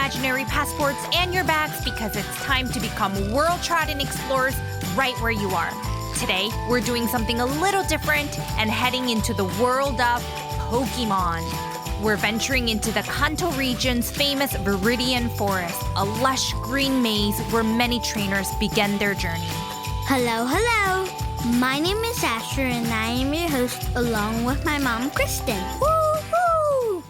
imaginary passports and your bags because it's time to become world-trodden explorers right where you are. Today, we're doing something a little different and heading into the world of Pokémon. We're venturing into the Kanto region's famous Viridian Forest, a lush green maze where many trainers begin their journey. Hello, hello. My name is Asher and I am your host along with my mom, Kristen. Woo-hoo!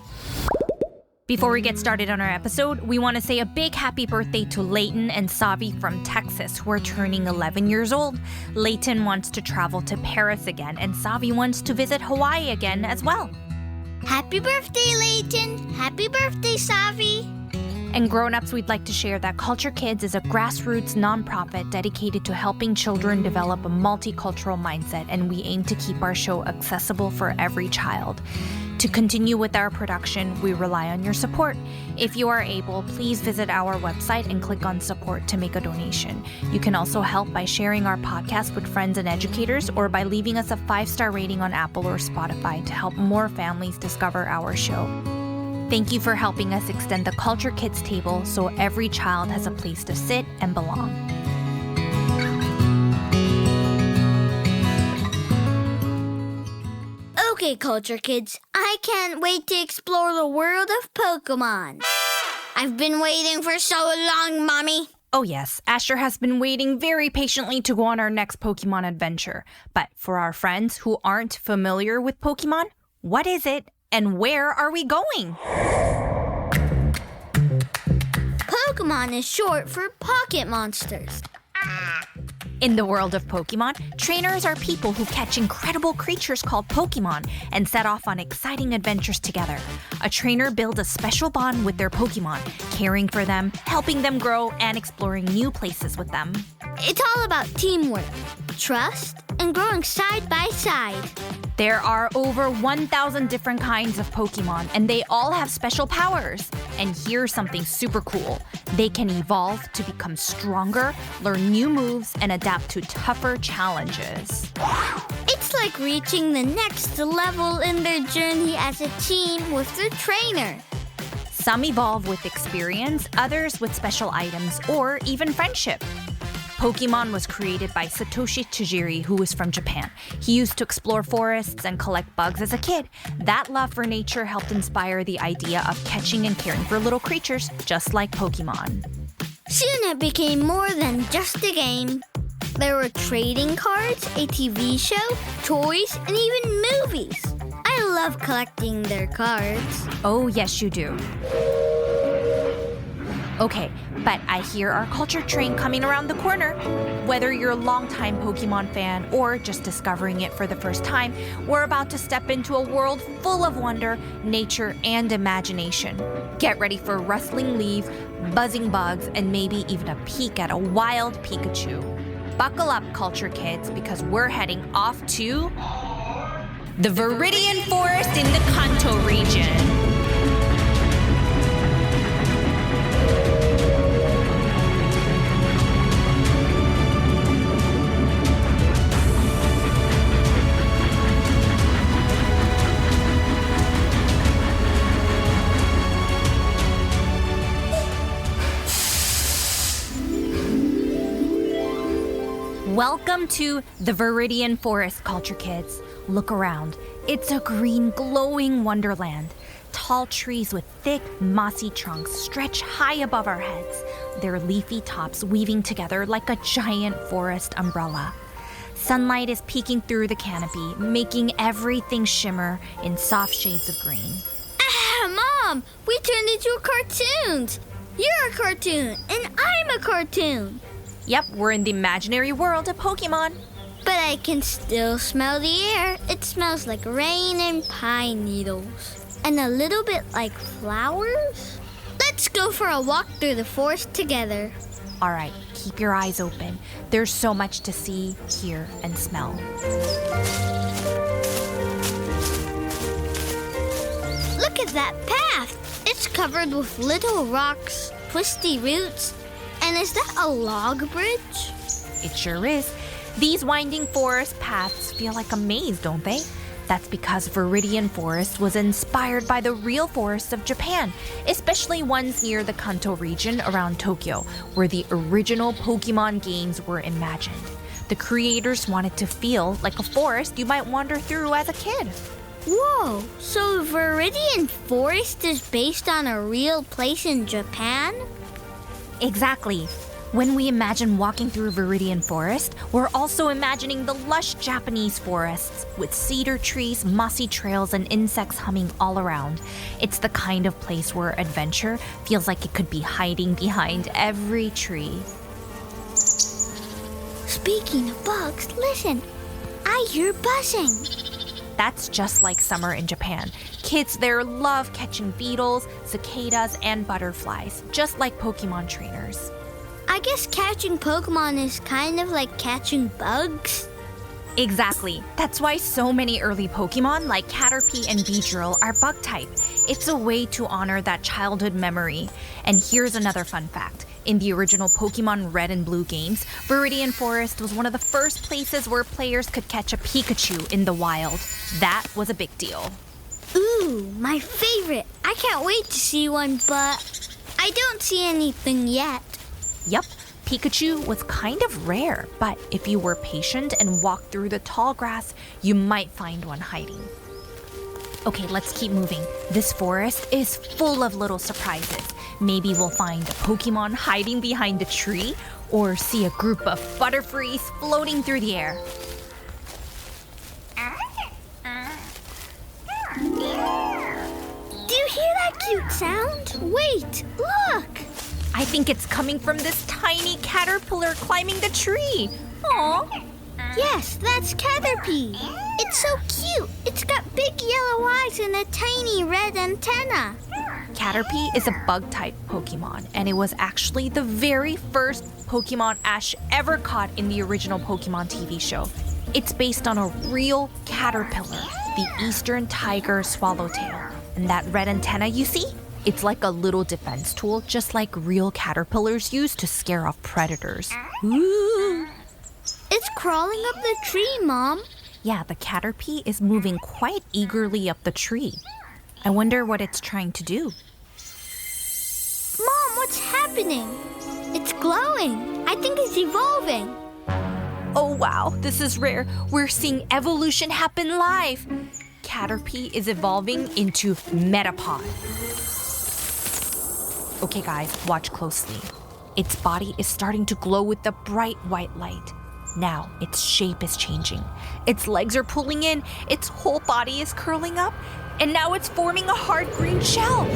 Before we get started on our episode, we want to say a big happy birthday to Layton and Savi from Texas, who are turning 11 years old. Layton wants to travel to Paris again, and Savi wants to visit Hawaii again as well. Happy birthday, Layton. Happy birthday, Savi. And grown-ups, we'd like to share that Culture Kids is a grassroots nonprofit dedicated to helping children develop a multicultural mindset, and we aim to keep our show accessible for every child. To continue with our production, we rely on your support. If you are able, please visit our website and click on support to make a donation. You can also help by sharing our podcast with friends and educators or by leaving us a 5-star rating on Apple or Spotify to help more families discover our show. Thank you for helping us extend the Culture Kids table so every child has a place to sit and belong. Okay, Culture Kids, I can't wait to explore the world of Pokemon. I've been waiting for so long, Mommy. Oh yes, Asher has been waiting very patiently to go on our next Pokemon adventure. But for our friends who aren't familiar with Pokemon, what is it and where are we going? Pokemon is short for pocket monsters. In the world of Pokemon, trainers are people who catch incredible creatures called Pokemon and set off on exciting adventures together. A trainer builds a special bond with their Pokemon, caring for them, helping them grow, and exploring new places with them. It's all about teamwork, trust, and growing side by side. There are over 1,000 different kinds of Pokemon, and they all have special powers. And here's something super cool. They can evolve to become stronger, learn new moves, and adapt to tougher challenges. It's like reaching the next level in their journey as a team with their trainer. Some evolve with experience, others with special items, or even friendship. Pokemon was created by Satoshi Tajiri, who was from Japan. He used to explore forests and collect bugs as a kid. That love for nature helped inspire the idea of catching and caring for little creatures, just like Pokemon. Soon it became more than just a game. There were trading cards, a TV show, toys, and even movies. I love collecting their cards. Oh, yes, you do. Okay, but I hear our culture train coming around the corner. Whether you're a longtime Pokemon fan or just discovering it for the first time, we're about to step into a world full of wonder, nature, and imagination. Get ready for rustling leaves, buzzing bugs, and maybe even a peek at a wild Pikachu. Buckle up, Culture Kids, because we're heading off to the Viridian Forest in the Kanto region. Welcome to the Viridian Forest, Culture Kids. Look around. It's a green, glowing wonderland. Tall trees with thick, mossy trunks stretch high above our heads, their leafy tops weaving together like a giant forest umbrella. Sunlight is peeking through the canopy, making everything shimmer in soft shades of green. Mom! We turned into cartoons! You're a cartoon, and I'm a cartoon! Yep, we're in the imaginary world of Pokemon. But I can still smell the air. It smells like rain and pine needles. And a little bit like flowers. Let's go for a walk through the forest together. All right, keep your eyes open. There's so much to see, hear, and smell. Look at that path. It's covered with little rocks, twisty roots. And is that a log bridge? It sure is. These winding forest paths feel like a maze, don't they? That's because Viridian Forest was inspired by the real forests of Japan, especially ones near the Kanto region around Tokyo, where the original Pokemon games were imagined. The creators wanted to feel like a forest you might wander through as a kid. Whoa, so Viridian Forest is based on a real place in Japan? Exactly. When we imagine walking through Viridian Forest, we're also imagining the lush Japanese forests with cedar trees, mossy trails, and insects humming all around. It's the kind of place where adventure feels like it could be hiding behind every tree. Speaking of bugs, listen. I hear buzzing. That's just like summer in Japan. Kids there love catching beetles, cicadas, and butterflies, just like Pokemon trainers. I guess catching Pokemon is kind of like catching bugs. Exactly. That's why so many early Pokemon like Caterpie and Weedle are bug type. It's a way to honor that childhood memory. And here's another fun fact. In the original Pokemon Red and Blue games, Viridian Forest was one of the first places where players could catch a Pikachu in the wild. That was a big deal. Ooh, my favorite. I can't wait to see one, but I don't see anything yet. Yep, Pikachu was kind of rare, but if you were patient and walked through the tall grass, you might find one hiding. Okay, let's keep moving. This forest is full of little surprises. Maybe we'll find a Pokemon hiding behind a tree, or see a group of Butterfrees floating through the air. Do you hear that cute sound? Wait, look! I think it's coming from this tiny caterpillar climbing the tree. Aww. Yes, that's Caterpie. It's so cute. It's got big yellow eyes and a tiny red antenna. Caterpie is a bug-type Pokemon, and it was actually the very first Pokemon Ash ever caught in the original Pokemon TV show. It's based on a real caterpillar, the eastern tiger swallowtail. And that red antenna you see? It's like a little defense tool, just like real caterpillars use to scare off predators. Ooh. It's crawling up the tree, Mom. Yeah, the Caterpie is moving quite eagerly up the tree. I wonder what it's trying to do. Mom, what's happening? It's glowing. I think it's evolving. Oh wow, this is rare. We're seeing evolution happen live. Caterpie is evolving into Metapod. Okay guys, watch closely. Its body is starting to glow with the bright white light. Now, its shape is changing. Its legs are pulling in, its whole body is curling up, and now it's forming a hard green shell.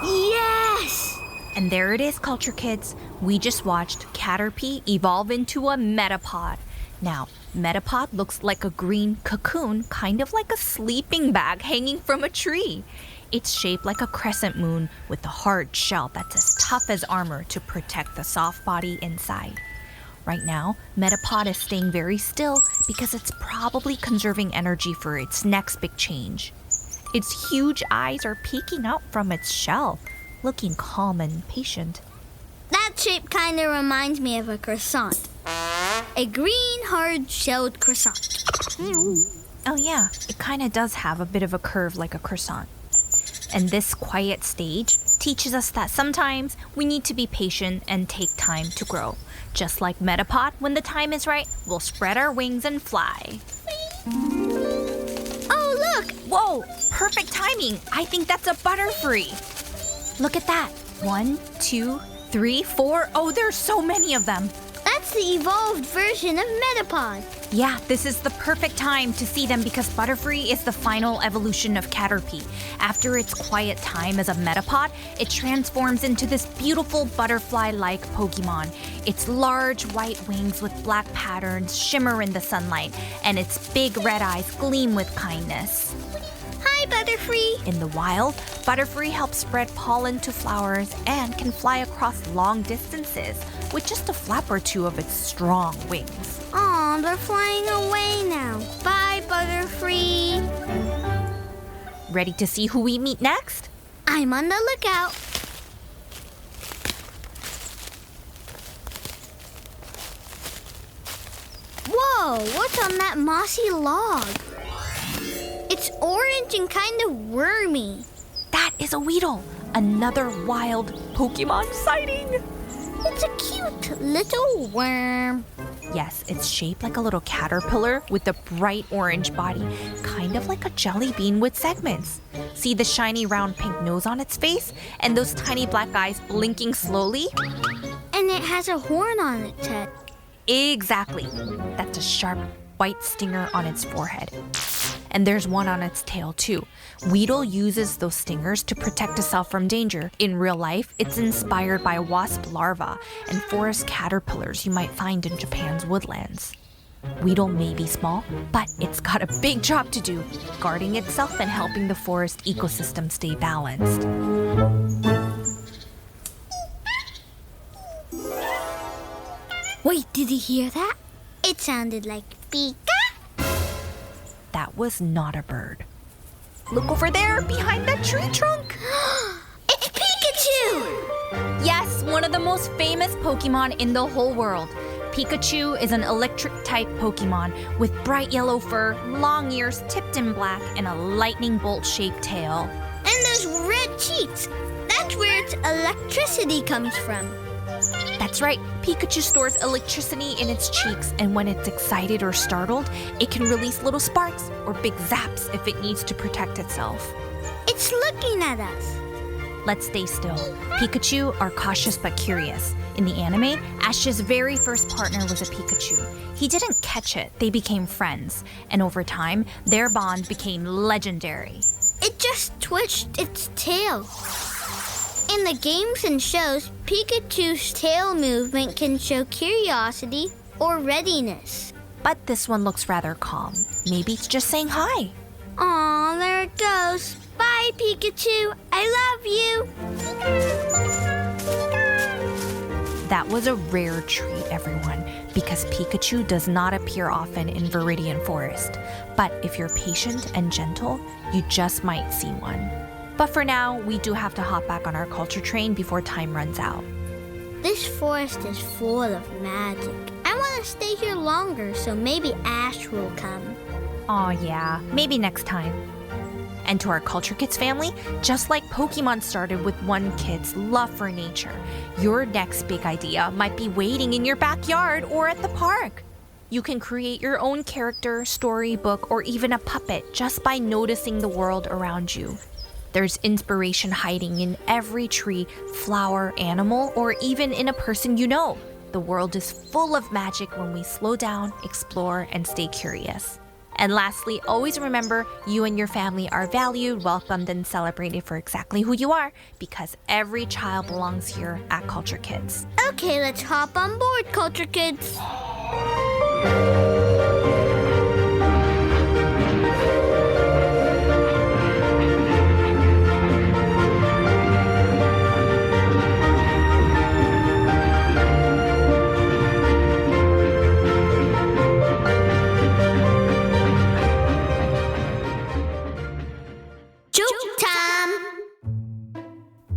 Yes! And there it is, Culture Kids. We just watched Caterpie evolve into a Metapod. Now, Metapod looks like a green cocoon, kind of like a sleeping bag hanging from a tree. It's shaped like a crescent moon with a hard shell that's as tough as armor to protect the soft body inside. Right now, Metapod is staying very still because it's probably conserving energy for its next big change. Its huge eyes are peeking out from its shell, looking calm and patient. That shape kind of reminds me of a croissant. A green, hard-shelled croissant. Oh yeah, it kind of does have a bit of a curve like a croissant. And this quiet stage teaches us that sometimes we need to be patient and take time to grow. Just like Metapod, when the time is right, we'll spread our wings and fly. Oh, look! Whoa, perfect timing. I think that's a Butterfree. Look at that. 1, 2, 3, 4. Oh, there's so many of them. That's the evolved version of Metapod. Yeah, this is the perfect time to see them because Butterfree is the final evolution of Caterpie. After its quiet time as a Metapod, it transforms into this beautiful butterfly-like Pokemon. Its large white wings with black patterns shimmer in the sunlight, and its big red eyes gleam with kindness. Hi, Butterfree. In the wild, Butterfree helps spread pollen to flowers and can fly across long distances with just a flap or two of its strong wings. Aw, they're flying away now. Bye, Butterfree. Ready to see who we meet next? I'm on the lookout. Whoa! Whoa, what's on that mossy log? It's orange and kind of wormy. That is a Weedle, another wild Pokemon sighting. It's a cute little worm. Yes, it's shaped like a little caterpillar with a bright orange body, kind of like a jelly bean with segments. See the shiny round pink nose on its face and those tiny black eyes blinking slowly? And it has a horn on its head. Exactly. That's a sharp white stinger on its forehead. And there's one on its tail too. Weedle uses those stingers to protect itself from danger. In real life, it's inspired by wasp larvae and forest caterpillars you might find in Japan's woodlands. Weedle may be small, but it's got a big job to do, guarding itself and helping the forest ecosystem stay balanced. Wait, did you hear that? It sounded like Pika. That was not a bird. Look over there, behind that tree trunk. It's Pikachu! Yes, one of the most famous Pokemon in the whole world. Pikachu is an electric-type Pokemon with bright yellow fur, long ears tipped in black, and a lightning bolt-shaped tail. And those red cheeks. That's where its electricity comes from. That's right, Pikachu stores electricity in its cheeks, and when it's excited or startled, it can release little sparks or big zaps if it needs to protect itself. It's looking at us. Let's stay still. Pikachu are cautious but curious. In the anime, Ash's very first partner was a Pikachu. He didn't catch it, they became friends, and over time, their bond became legendary. It just twitched its tail. In the games and shows, Pikachu's tail movement can show curiosity or readiness. But this one looks rather calm. Maybe it's just saying hi. Aw, there it goes. Bye, Pikachu. I love you. That was a rare treat, everyone, because Pikachu does not appear often in Viridian Forest. But if you're patient and gentle, you just might see one. But for now, we do have to hop back on our culture train before time runs out. This forest is full of magic. I want to stay here longer, so maybe Ash will come. Aw, yeah, maybe next time. And to our Culture Kids family, just like Pokemon started with one kid's love for nature, your next big idea might be waiting in your backyard or at the park. You can create your own character, storybook, or even a puppet just by noticing the world around you. There's inspiration hiding in every tree, flower, animal, or even in a person you know. The world is full of magic when we slow down, explore, and stay curious. And lastly, always remember you and your family are valued, welcomed, and celebrated for exactly who you are, because every child belongs here at Culture Kids. Okay, let's hop on board, Culture Kids.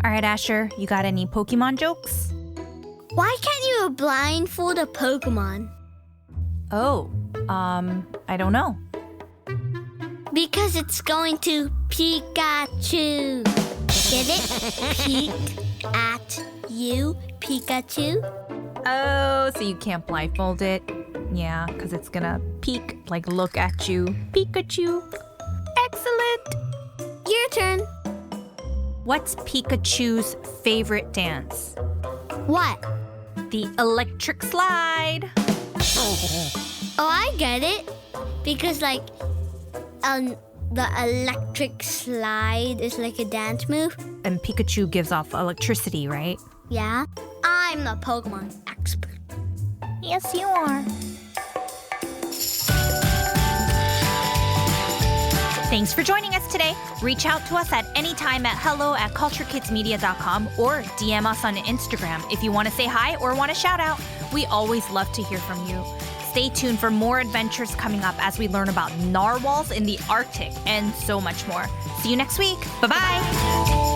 All right, Asher, you got any Pokemon jokes? Why can't you blindfold a Pokemon? Oh, I don't know. Because it's going to Pikachu. Get it? Peek at you, Pikachu. Oh, so you can't blindfold it? Yeah, because it's gonna peek, like look at you. Pikachu. Excellent. Your turn. What's Pikachu's favorite dance? What? The electric slide. Oh, I get it. Because the electric slide is like a dance move. And Pikachu gives off electricity, right? Yeah. I'm the Pokemon expert. Yes, you are. Thanks for joining us today. Reach out to us at any time at hello@culturekidsmedia.com or DM us on Instagram if you want to say hi or want a shout out. We always love to hear from you. Stay tuned for more adventures coming up as we learn about narwhals in the Arctic and so much more. See you next week. Bye-bye.